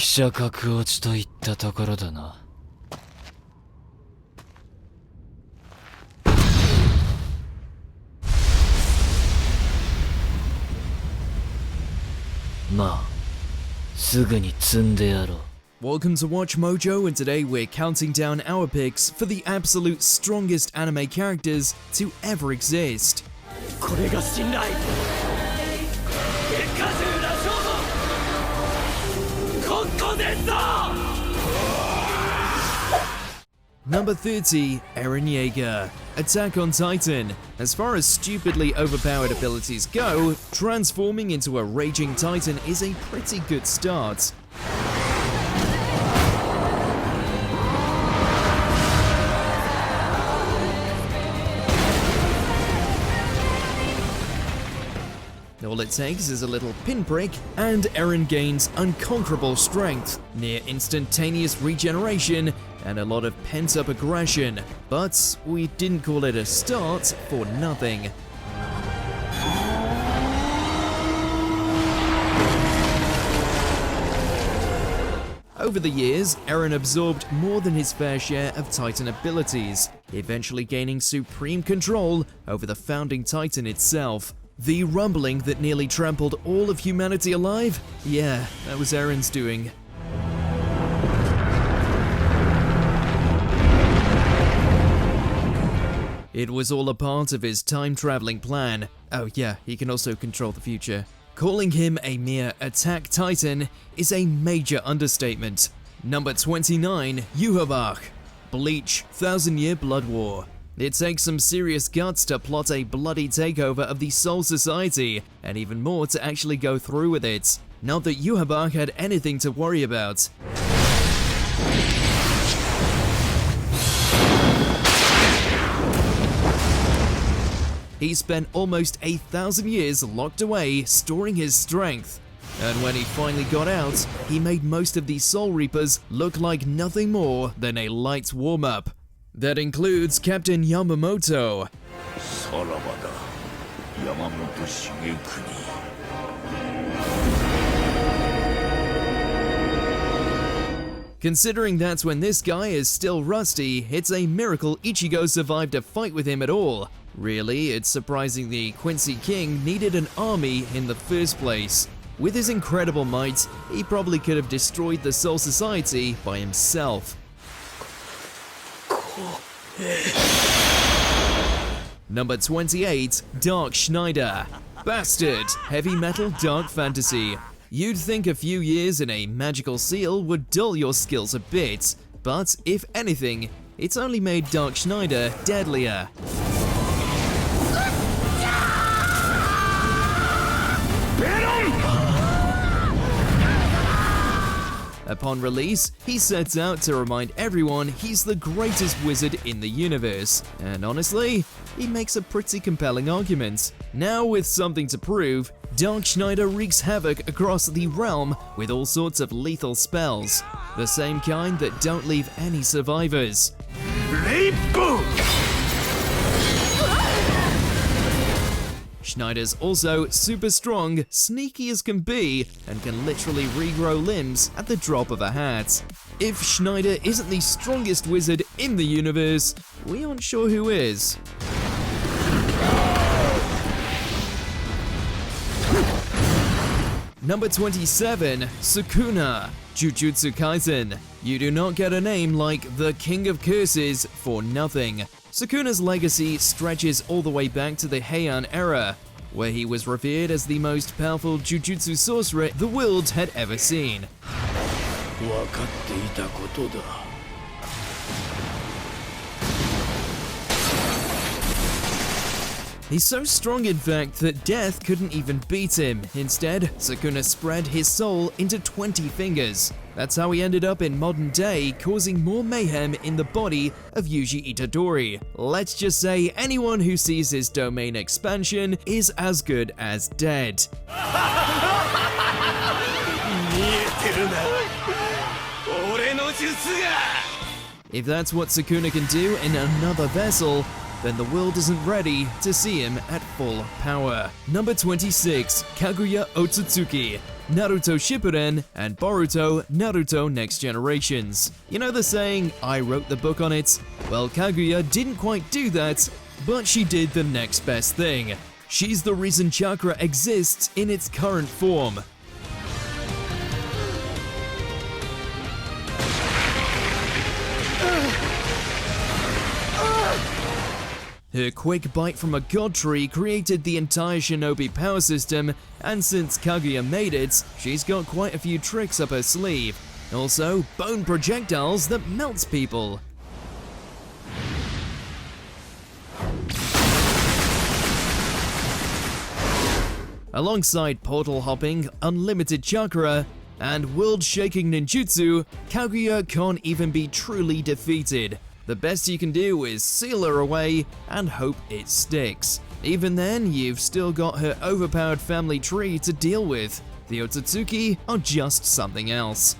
記者格落ちといったところだな。まあ、すぐに積んでやろう。Welcome to Watch Mojo, and today we're counting down our picks for the absolute strongest anime characters to ever exist. これが信頼。結果中な勝負。ここでさ。Number 30, Eren Yeager. Attack on Titan. As far as stupidly overpowered abilities go, transforming into a raging titan is a pretty good start. All it takes is a little pinprick, and Eren gains unconquerable strength, near instantaneous regeneration, and a lot of pent-up aggression. But we didn't call it a start for nothing. Over the years, Eren absorbed more than his fair share of Titan abilities, eventually gaining supreme control over the founding Titan itself. The rumbling that nearly trampled all of humanity alive? Yeah, that was Eren's doing. It was all a part of his time-traveling plan. Oh yeah, he can also control the future. Calling him a mere attack titan is a major understatement. Number 29, Ubar. Bleach, Thousand Year Blood War. It takes some serious guts to plot a bloody takeover of the Soul Society, and even more to actually go through with it. Not that Ubar had anything to worry about. He spent almost 1,000 years locked away, storing his strength. And when he finally got out, he made most of the Soul Reapers look like nothing more than a light warm-up. That includes Captain Yamamoto. Considering that's when this guy is still rusty, it's a miracle Ichigo survived a fight with him at all. Really, it's surprising the Quincy King needed an army in the first place. With his incredible might, he probably could have destroyed the Soul Society by himself. Number 28, Dark Schneider. Bastard, heavy metal dark fantasy. You'd think a few years in a magical seal would dull your skills a bit, but if anything, it's only made Dark Schneider deadlier. Upon release, he sets out to remind everyone he's the greatest wizard in the universe, and honestly, he makes a pretty compelling argument. Now with something to prove, Dark Schneider wreaks havoc across the realm with all sorts of lethal spells, the same kind that don't leave any survivors. Schneider's also super strong, sneaky as can be, and can literally regrow limbs at the drop of a hat. If Schneider isn't the strongest wizard in the universe, we aren't sure who is. Number 27, Sukuna, Jujutsu Kaisen. You do not get a name like the King of Curses for nothing. Sukuna's legacy stretches all the way back to the Heian era, where he was revered as the most powerful Jujutsu sorcerer the world had ever seen. He's so strong in fact that death couldn't even beat him. Instead, Sukuna spread his soul into 20 fingers. That's how he ended up in modern day, causing more mayhem in the body of Yuji Itadori. Let's just say anyone who sees his domain expansion is as good as dead. If that's what Sukuna can do in another vessel, then the world isn't ready to see him at full power. Number 26, Kaguya Otsutsuki. Naruto Shippuden, and Boruto Naruto Next Generations. You know the saying, I wrote the book on it? Well, Kaguya didn't quite do that, but she did the next best thing. She's the reason chakra exists in its current form. Her quick bite from a god tree created the entire shinobi power system, and since Kaguya made it, she's got quite a few tricks up her sleeve. Also, bone projectiles that melts people. Alongside portal hopping, unlimited chakra, and world-shaking ninjutsu, Kaguya can't even be truly defeated. The best you can do is seal her away and hope it sticks. Even then, you've still got her overpowered family tree to deal with. The Otsutsuki are just something else.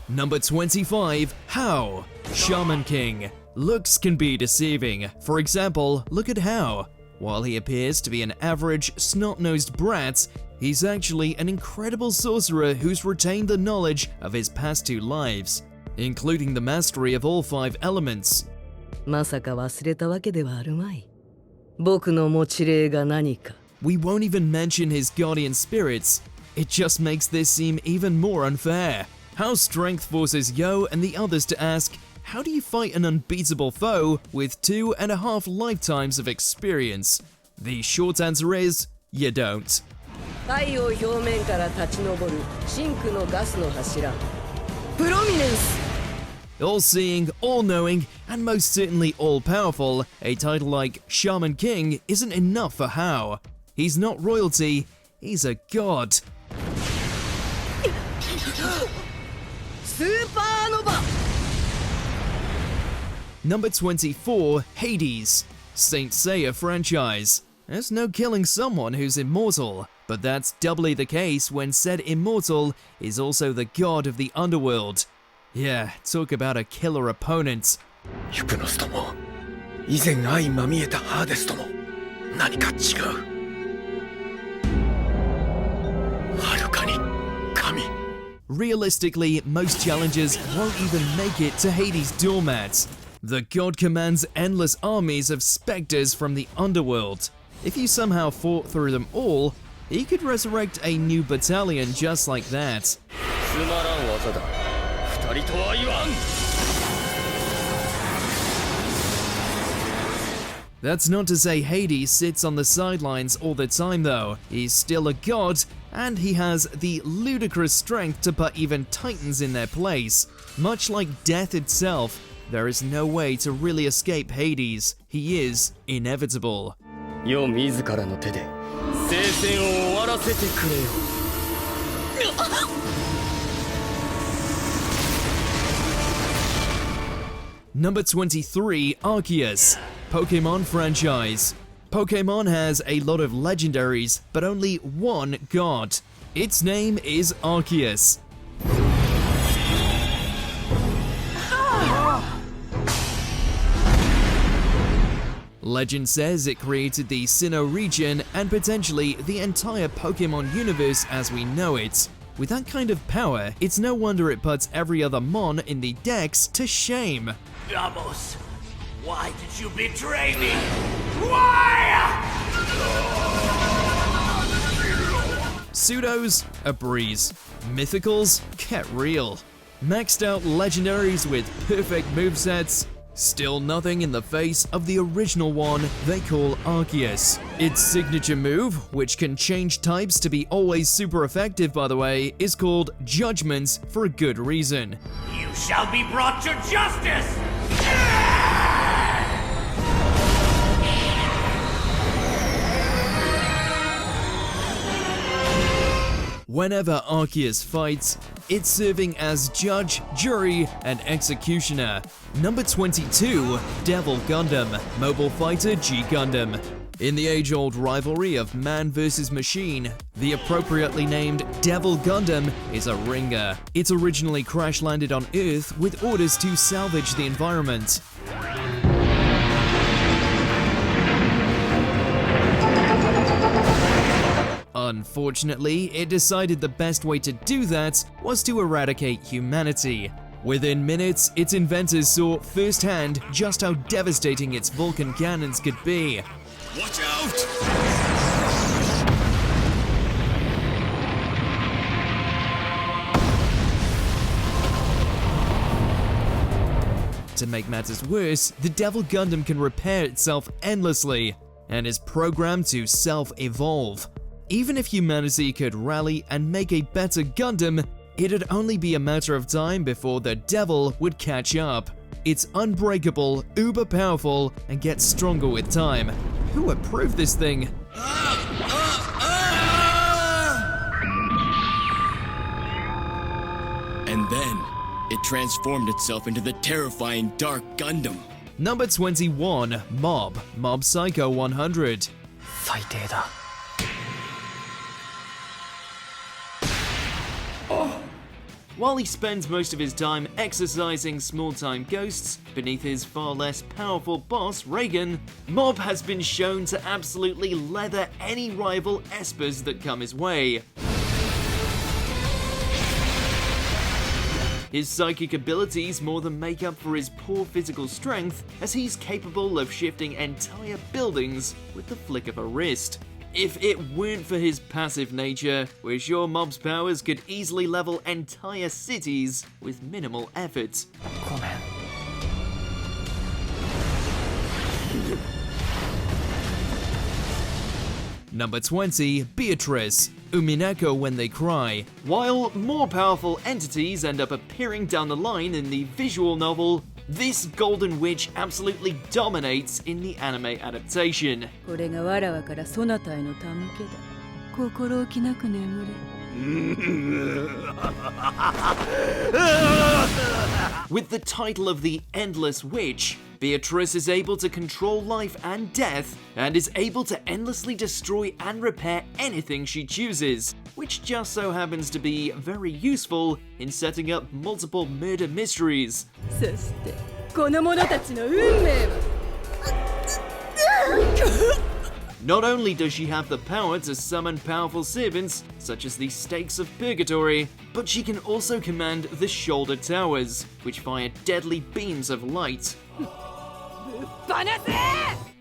Number 25, Hao, Shaman King. Looks can be deceiving. For example, look at Hao. While he appears to be an average, snot-nosed brat, he's actually an incredible sorcerer who's retained the knowledge of his past 2 lives, including the mastery of all 5 elements. まさか忘れたわけではあるまい。僕の持ち霊が何か。We won't even mention his guardian spirits. It just makes this seem even more unfair. How strength forces Yo and the others to ask, how do you fight an unbeatable foe with 2.5 lifetimes of experience? The short answer is, you don't. 太陽表面から立ち上る真空のガスの柱。プロミネンス。All-seeing, all-knowing, and most certainly all-powerful, a title like Shaman King isn't enough for Hao. He's not royalty, he's a god. スーパーノヴァ。 Number 24, Hades, Saint Seiya franchise. There's no killing someone who's immortal, but that's doubly the case when said immortal is also the god of the underworld. Yeah, talk about a killer opponent. ユクノスとも以前相まみえたハーデスとも何か違う。はるかに神。 Realistically, most challengers won't even make it to Hades' doormat. The god commands endless armies of specters from the underworld. If you somehow fought through them all, he could resurrect a new battalion just like that. つまらん技だ。二人とは言わん。 That's not to say Hades sits on the sidelines all the time though. He's still a god, and he has the ludicrous strength to put even titans in their place. Much like death itself, there is no way to really escape Hades. He is inevitable. よ自らの手で聖戦を終わらせてくれよ。Number 23, Arceus, Pokemon franchise. Pokemon has a lot of legendaries, but only one god. Its name is Arceus. Legend says it created the Sinnoh region and potentially the entire Pokemon universe as we know it. With that kind of power, it's no wonder it puts every other Mon in the Dex to shame. Ramos, why did you betray me? Why? Pseudos, a breeze. Mythicals, get real. Maxed out legendaries with perfect movesets, still nothing in the face of the original one they call Arceus. Its signature move, which can change types to be always super effective by the way, is called Judgment for a good reason. You shall be brought to justice! Whenever Arceus fights, it's serving as judge, jury, and executioner. Number 22, Devil Gundam, Mobile Fighter G Gundam. In the age-old rivalry of man versus machine, the appropriately named Devil Gundam is a ringer. It originally crash-landed on Earth with orders to salvage the environment. Unfortunately, it decided the best way to do that was to eradicate humanity. Within minutes, its inventors saw firsthand just how devastating its Vulcan cannons could be. Watch out! To make matters worse, the Devil Gundam can repair itself endlessly and is programmed to self-evolve. Even if humanity could rally and make a better Gundam, it'd only be a matter of time before the Devil would catch up. It's unbreakable, uber powerful, and gets stronger with time. Who approved this thing? And then, it transformed itself into the terrifying Dark Gundam. Number 21, Mob Psycho 100. 最低だ。 While he spends most of his time exercising small-time ghosts beneath his far less powerful boss, Reagan, Mob has been shown to absolutely leather any rival espers that come his way. His psychic abilities more than make up for his poor physical strength, as he's capable of shifting entire buildings with the flick of a wrist. If it weren't for his passive nature, we're sure Mob's powers could easily level entire cities with minimal effort. ごめん。 Number 20, Beatrice, Umineko when they cry. While more powerful entities end up appearing down the line in the visual novel, this Golden Witch absolutely dominates in the anime adaptation. これがわらわからそなたへの手向けだ。心置きなく眠れ。 With the title of the Endless Witch, Beatrice is able to control life and death, and is able to endlessly destroy and repair anything she chooses, which just so happens to be very useful in setting up multiple murder mysteries. そしてこの者たちの運命は。 Not only does she have the power to summon powerful servants, such as the Stakes of Purgatory, but she can also command the Shoulder Towers, which fire deadly beams of light.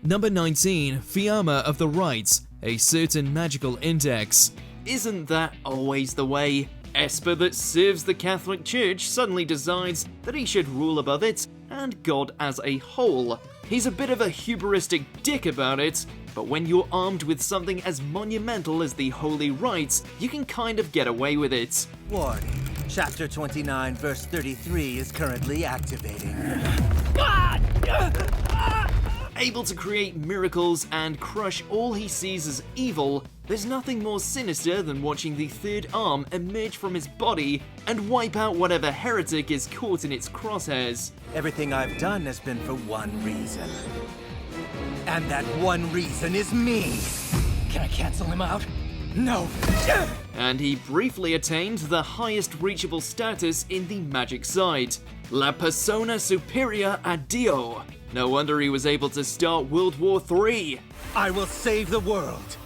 Number 19, Fiamma of the Rites, a certain magical index. Isn't that always the way? Esper that serves the Catholic Church suddenly decides that he should rule above it, and God as a whole. He's a bit of a hubristic dick about it, but when you're armed with something as monumental as the Holy Rites, you can kind of get away with it. Warning. Chapter 29, verse 33 is currently activating. Able to create miracles and crush all he sees as evil, there's nothing more sinister than watching the third arm emerge from his body and wipe out whatever heretic is caught in its crosshairs. Everything I've done has been for one reason. And that one reason is me. Can I cancel him out? No. And he briefly attained the highest reachable status in the magic side, La Persona Superior a Dio. No wonder he was able to start World War III. I will save the world.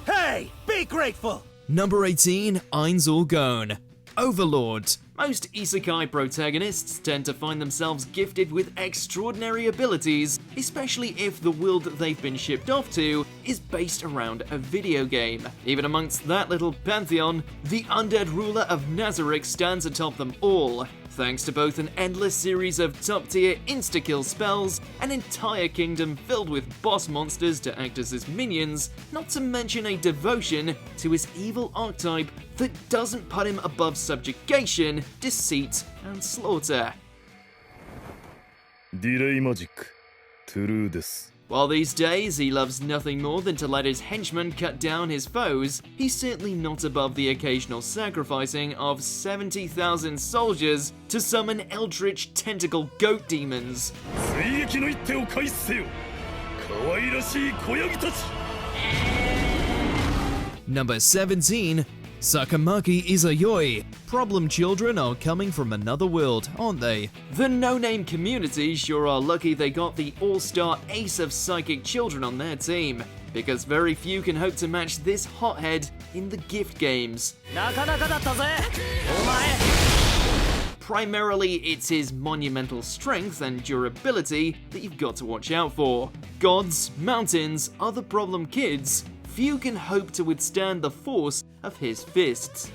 Hey, be grateful. Number 18, Ein All Gone Overlord. Most isekai protagonists tend to find themselves gifted with extraordinary abilities, especially if the world that they've been shipped off to is based around a video game. Even amongst that little pantheon, the undead ruler of Nazarick stands atop them all, thanks to both an endless series of top-tier insta-kill spells, an entire kingdom filled with boss monsters to act as his minions, not to mention a devotion to his evil archetype that doesn't put him above subjugation, deceit, and slaughter. ディレイマジック、トゥルーです。 While these days he loves nothing more than to let his henchmen cut down his foes, he's certainly not above the occasional sacrificing of 70,000 soldiers to summon eldritch tentacle goat demons. 追撃の一手を開始せよ。可愛らしい子ヤギたち。 Number 17, Sakamaki Izayoi. Problem children are coming from another world, aren't they? The no-name community sure are lucky they got the all-star ace of psychic children on their team. because very few can hope to match this hothead in the gift games. Primarily, it's his monumental strength and durability that you've got to watch out for. Gods, mountains are the problem kids. Few can hope to withstand the force of his fists.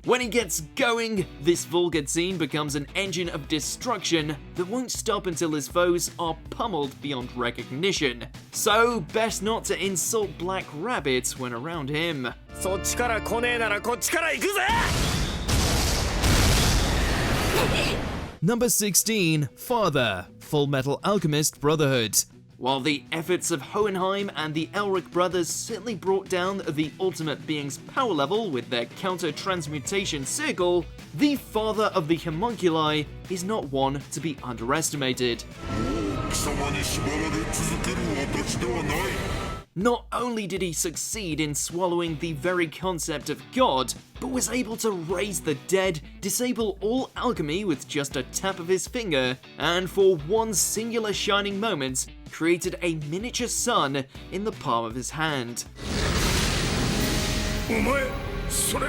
When he gets going, this Volgadzine becomes an engine of destruction that won't stop until his foes are pummeled beyond recognition. So, best not to insult Black Rabbit when around him. Number 16, Father, Full Metal Alchemist Brotherhood. While the efforts of Hohenheim and the Elric brothers certainly brought down the ultimate being's power level with their counter-transmutation circle, the father of the homunculi is not one to be underestimated. Not only did he succeed in swallowing the very concept of God, but was able to raise the dead, disable all alchemy with just a tap of his finger, and for one singular shining moment, created a miniature sun in the palm of his hand. お前それ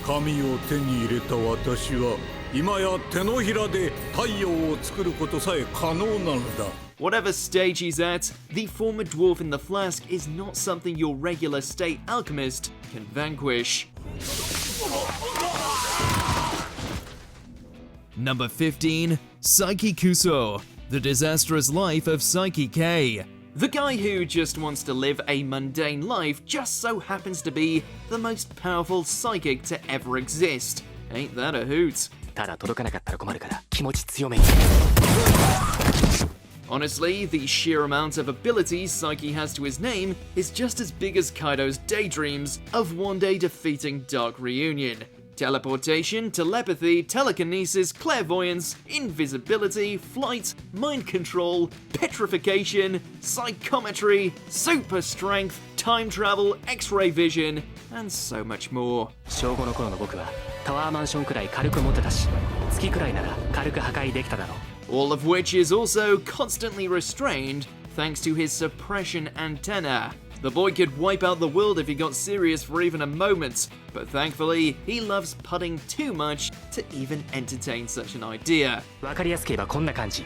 神を手に入れた私は今や手のひらで太陽を作ることさえ可能なのだ Whatever stage he's at, the former dwarf in the flask is not something your regular state alchemist can vanquish. Number 15, Saiki Kuso, The Disastrous Life of Saiki K. The guy who just wants to live a mundane life just so happens to be the most powerful psychic to ever exist. Ain't that a hoot? ただ届かなかったら困るから気持ち強めに Honestly, the sheer amount of abilities Psyche has to his name is just as big as Kaido's daydreams of one day defeating Dark Reunion. Teleportation, telepathy, telekinesis, clairvoyance, invisibility, flight, mind control, petrification, psychometry, super strength, time travel, X-ray vision, and so much more. 小5の頃の僕はタワーマンションくらい軽く持ってたし月くらいなら軽く破壊できただろう All of which is also constantly restrained thanks to his suppression antenna. The boy could wipe out the world if he got serious for even a moment, but thankfully, he loves putting too much to even entertain such an idea. わかりやすく言えばこんな感じ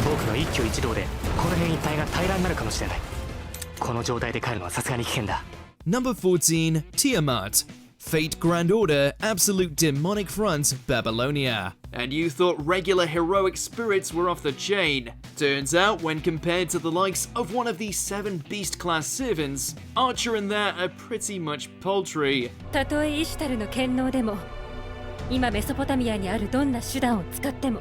僕の一挙一動でこの辺一帯が平らになるかもしれないこの状態で帰るのはさすがに危険だ Number 14, Tiamat. Fate Grand Order, Absolute Demonic Front, Babylonia. And you thought regular heroic spirits were off the chain. Turns out, when compared to the likes of one of the 7 beast-class servants, Archer and that are pretty much paltry. たとえイシュタルの権能でも今メソポタミアにあるどんな手段を使っても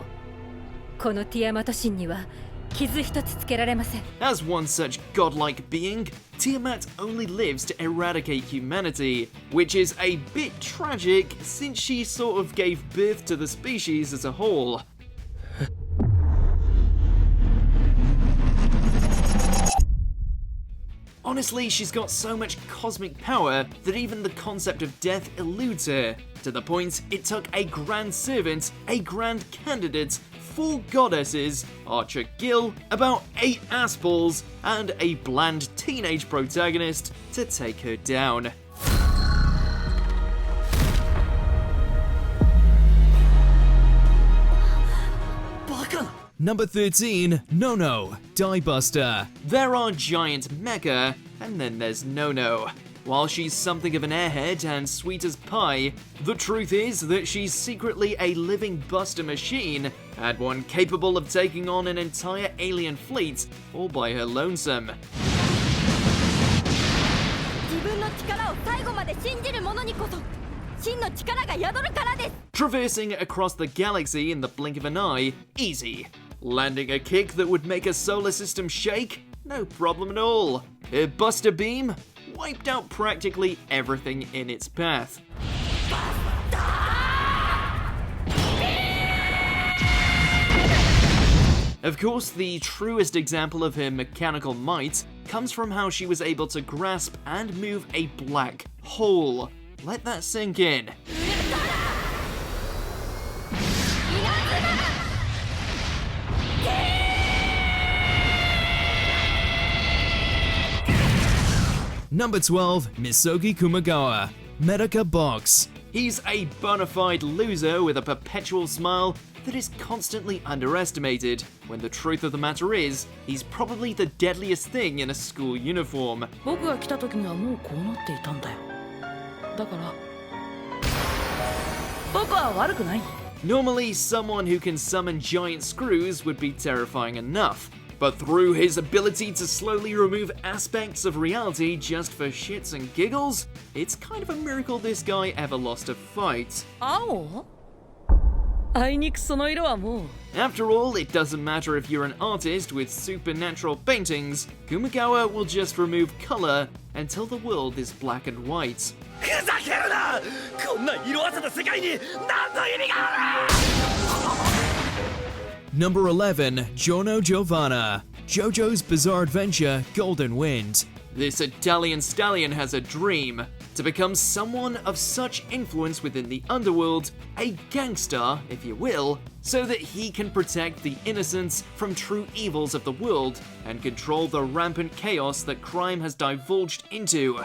このティアマト神には傷一つつけられません As one such godlike being, Tiamat only lives to eradicate humanity, which is a bit tragic since she sort of gave birth to the species as a whole. Honestly, she's got so much cosmic power that even the concept of death eludes her, to the point it took a grand servant, a grand candidate, 4 goddesses, Archer Gil, about 8 assballs, and a bland teenage protagonist to take her down. Number 13, No Diebuster. There are giant mecha, and then there's No. While she's something of an airhead and sweet as pie, the truth is that she's secretly a living buster machine, and one capable of taking on an entire alien fleet all by her lonesome. Traversing across the galaxy in the blink of an eye, easy. Landing a kick that would make a solar system shake, no problem at all. Her Buster Beam wiped out practically everything in its path. Of course, the truest example of her mechanical might comes from how she was able to grasp and move a black hole. Let that sink in. Number 12, Mogi Kumagawa, Medica Box. He's a bona fide loser with a perpetual smile that is constantly underestimated, when the truth of the matter is, he's probably the deadliest thing in a school uniform. 僕が来た時にはもうこうなっていたんだよ。だから、僕は悪くない。 Normally, someone who can summon giant screws would be terrifying enough, but through his ability to slowly remove aspects of reality just for shits and giggles, it's kind of a miracle this guy ever lost a fight. 青？あいにくその色はもう。 After all, it doesn't matter if you're an artist with supernatural paintings, Kumagawa will just remove color until the world is black and white. ふざけるな！こんな色あせた世界に何の意味がある！ Number 11, Jono Joana, JoJo's Bizarre Adventure Golden Wind. This Italian stallion has a dream to become someone of such influence within the underworld, a gangster, if you will, so that he can protect the innocents from true evils of the world and control the rampant chaos that crime has divulged into.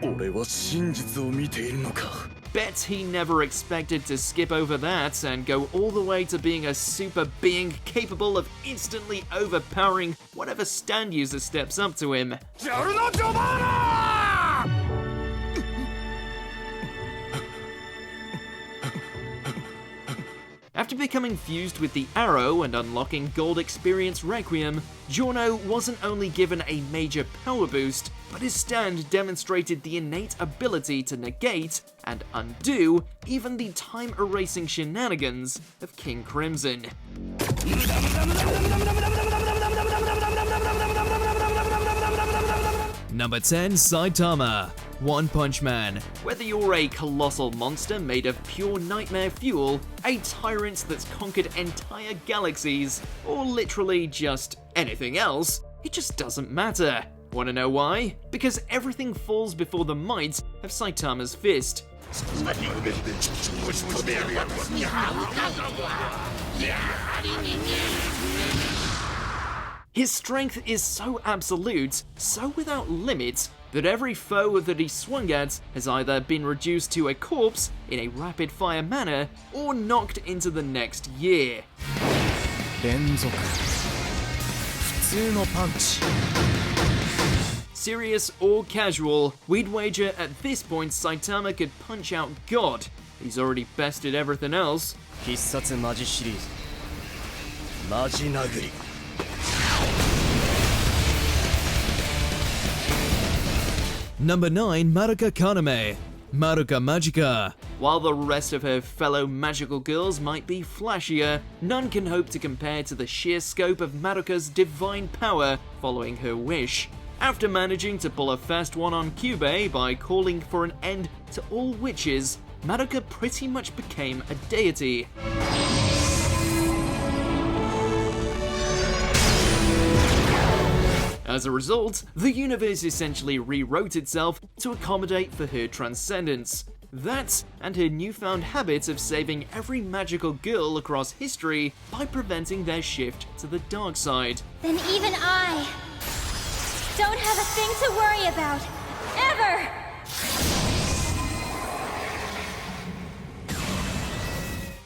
俺は真実を見ているのか。 Bet he never expected to skip over that and go all the way to being a super being capable of instantly overpowering whatever stand user steps up to him. ジョルノ・ジョバーナ！ After becoming fused with the Arrow and unlocking Gold Experience Requiem, Jono wasn't only given a major power boost, but his stand demonstrated the innate ability to negate and undo even the time-erasing shenanigans of King Crimson. Number 10, Saitama, One Punch Man. Whether you're a colossal monster made of pure nightmare fuel, a tyrant that's conquered entire galaxies, or literally just anything else, it just doesn't matter. Wanna know why? Because everything falls before the might of Saitama's fist. His strength is so absolute, so without limit, that every foe that he swung at has either been reduced to a corpse in a rapid-fire manner or knocked into the next year. 連続。普通のパンチ。 Serious or casual, we'd wager at this point Saitama could punch out God. He's already bested everything else. 必殺マジシリーズ。マジ殴り。 Number 9, Haruka Kaminogi, Haruka Magica. While the rest of her fellow magical girls might be flashier, none can hope to compare to the sheer scope of Haruka's divine power following her wish. After managing to pull a fast one on Kyubey by calling for an end to all witches, Haruka pretty much became a deity. As a result, the universe essentially rewrote itself to accommodate for her transcendence. That, and her newfound habit of saving every magical girl across history by preventing their shift to the dark side. Then even I don't have a thing to worry about, ever!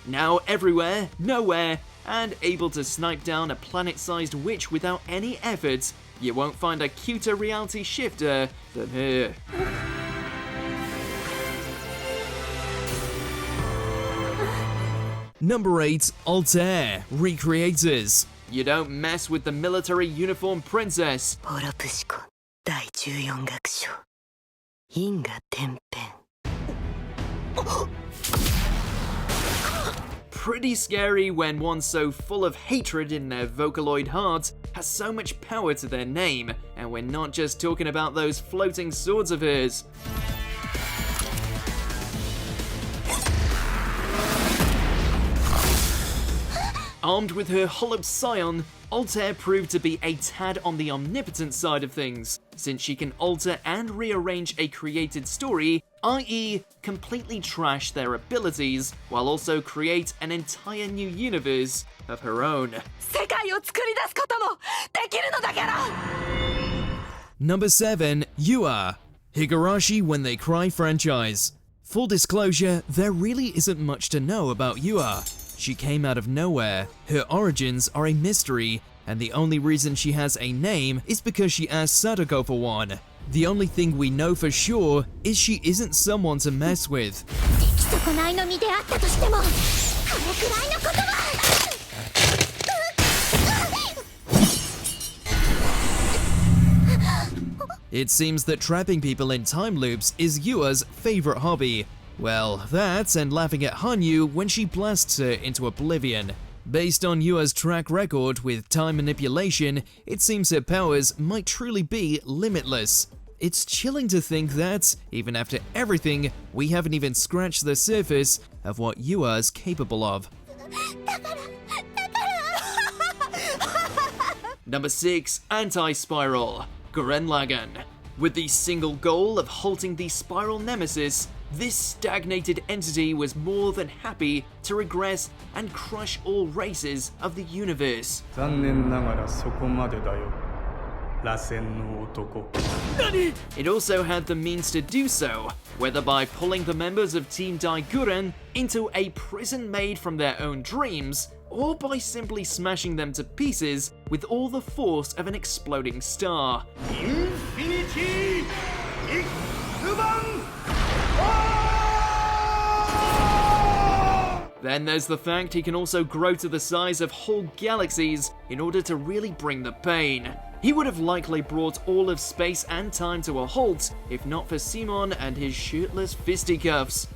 Now everywhere, nowhere, and able to snipe down a planet-sized witch without any effort, you won't find a cuter reality shifter than her. Number 8, Altair, Recreators. You don't mess with the military uniform princess. オラプシコ第14楽章因果天変 Pretty scary when one so full of hatred in their Vocaloid heart has so much power to their name, and we're not just talking about those floating swords of hers. Armed with her Holop Scion, Altair proved to be a tad on the omnipotent side of things, since she can alter and rearrange a created story, i.e. completely trash their abilities, while also create an entire new universe of her own. 世界界を作り出すこともできるのだから。 Number 7, Yuar, Higurashi When They Cry franchise. Full disclosure, there really isn't much to know about Yuar. She came out of nowhere, her origins are a mystery, and the only reason she has a name is because she asked Sadako for one. The only thing we know for sure is she isn't someone to mess with. 出来損ないの身であったとしても、これくらいのことは。 It seems that trapping people in time loops is Yua's favorite hobby. Well, that and laughing at Hanyu when she blasts her into oblivion. Based on Yua's track record with time manipulation, it seems her powers might truly be limitless. It's chilling to think that, even after everything, we haven't even scratched the surface of what Yua's capable of. Number 6, AntiSpiral Garen Lagann. With the single goal of halting the spiral nemesis, this stagnated entity was more than happy to regress and crush all races of the universe. 残念ながらそこまでだよ。螺旋の男。 It also had the means to do so, whether by pulling the members of Team Daiguren into a prison made from their own dreams, or by simply smashing them to pieces with all the force of an exploding star. Infinity! Then there's the fact he can also grow to the size of whole galaxies in order to really bring the pain. He would have likely brought all of space and time to a halt if not for Simon and his shirtless fisticuffs.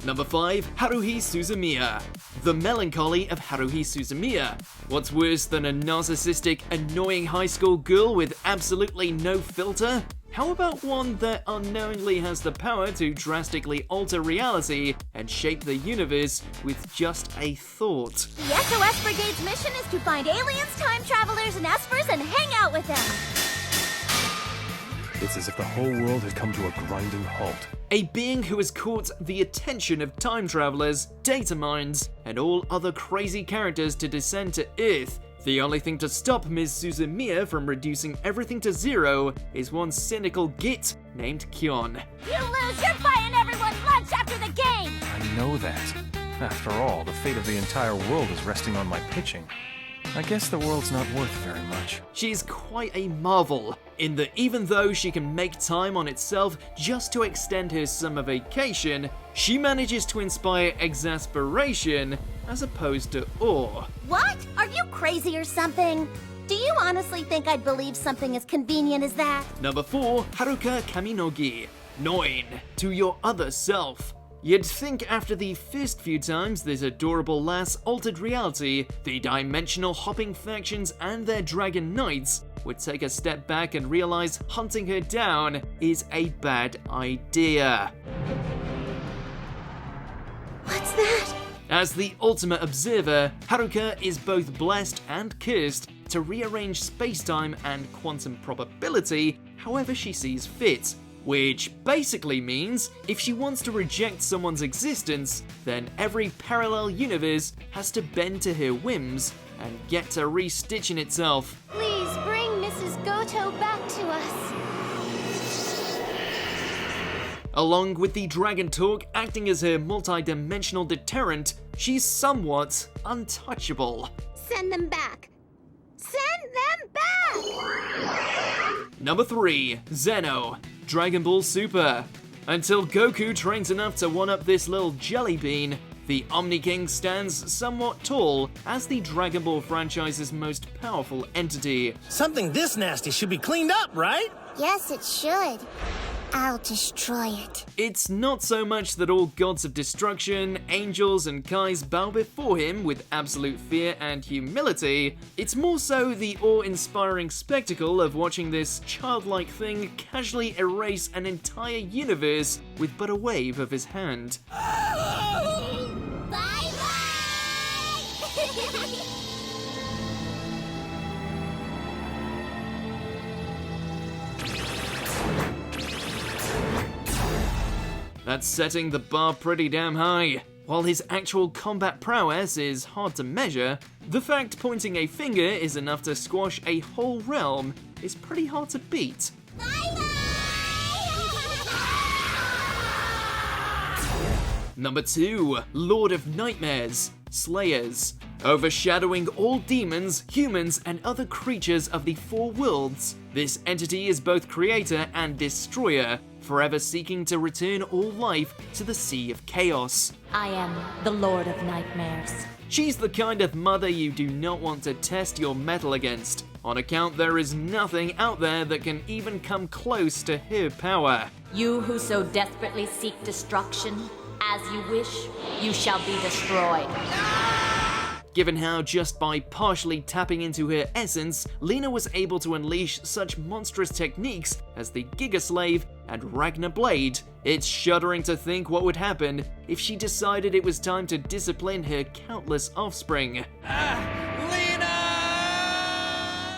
Number 5, Haruhi Suzumiya. The melancholy of Haruhi Suzumiya. What's worse than a narcissistic, annoying high school girl with absolutely no filter? How about one that unknowingly has the power to drastically alter reality and shape the universe with just a thought? The SOS Brigade's mission is to find aliens, time travelers, and espers and hang out with them. It's as if the whole world had come to a grinding halt. A being who has caught the attention of time travelers, data mines, and all other crazy characters to descend to Earth. The only thing to stop Ms. Suzumiya from reducing everything to zero is one cynical git named Kyon. You lose, you're buying everyone lunch after the game! I know that. After all, the fate of the entire world is resting on my pitching. I guess the world's not worth very much. She's quite a marvel, in that even though she can make time on itself just to extend her summer vacation, she manages to inspire exasperation as opposed to awe. What? Are you crazy or something? Do you honestly think I'd believe something as convenient as that? Number 4, Haruka Kaminogi. 9. To your other self. You'd think after the first few times this adorable lass altered reality, the dimensional hopping factions and their dragon knights would take a step back and realize hunting her down is a bad idea. What's that? As the ultimate observer, Haruka is both blessed and cursed to rearrange space-time and quantum probability however she sees fit. Which basically means if she wants to reject someone's existence, then every parallel universe has to bend to her whims and get to re-stitching itself. Please bring Mrs. Goto back to us. Along with the Dragon Talk acting as her multi-dimensional deterrent, she's somewhat untouchable. Send them back. Send them back! Number 3, Zeno. Dragon Ball Super. Until Goku trains enough to one-up this little jelly bean, the Omni King stands somewhat tall as the Dragon Ball franchise's most powerful entity. Something this nasty should be cleaned up, right? Yes, it should. I'll destroy it. It's not so much that all gods of destruction, angels, and kais bow before him with absolute fear and humility. It's more so the awe-inspiring spectacle of watching this childlike thing casually erase an entire universe with but a wave of his hand. Bye-bye! That's setting the bar pretty damn high. While his actual combat prowess is hard to measure, the fact pointing a finger is enough to squash a whole realm is pretty hard to beat. Number 2, Lord of Nightmares, Slayers. Overshadowing all demons, humans, and other creatures of the four worlds, this entity is both creator and destroyer, forever seeking to return all life to the Sea of Chaos. I am the Lord of Nightmares. She's the kind of mother you do not want to test your mettle against, on account there is nothing out there that can even come close to her power. You who so desperately seek destruction, as you wish, you shall be destroyed. Given how just by partially tapping into her essence, Lena was able to unleash such monstrous techniques as the Giga Slave and Ragnar Blade, it's shuddering to think what would happen if she decided it was time to discipline her countless offspring.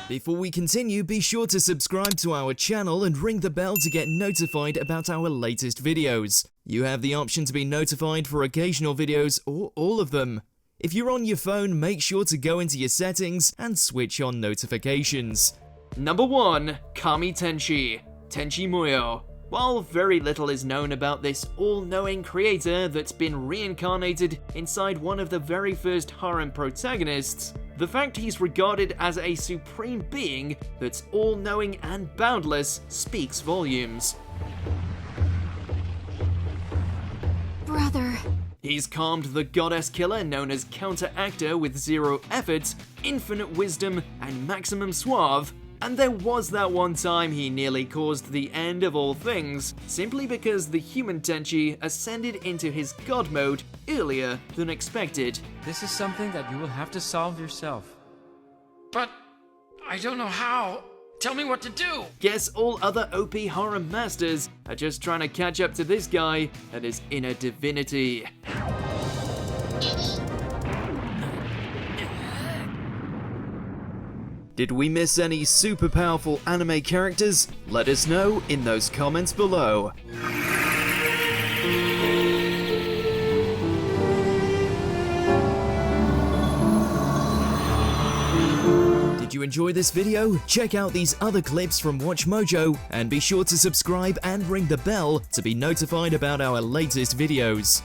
Before we continue, be sure to subscribe to our channel and ring the bell to get notified about our latest videos. You have the option to be notified for occasional videos or all of them. If you're on your phone, make sure to go into your settings and switch on notifications. Number 1. Kami Tenshi, Tenshi Muyo. While very little is known about this all-knowing creator that's been reincarnated inside one of the very first harem protagonists, the fact he's regarded as a supreme being that's all-knowing and boundless speaks volumes. Brother. He's calmed the goddess killer known as Counter-Actor with zero effort, infinite wisdom, and maximum suave, and there was that one time he nearly caused the end of all things, simply because the human Tenchi ascended into his god mode earlier than expected. This is something that you will have to solve yourself. But I don't know how. Tell me what to do! Guess all other OP harem masters are just trying to catch up to this guy and his inner divinity. Did we miss any super powerful anime characters? Let us know in those comments below. Did you enjoy this video? Check out these other clips from WatchMojo and be sure to subscribe and ring the bell to be notified about our latest videos.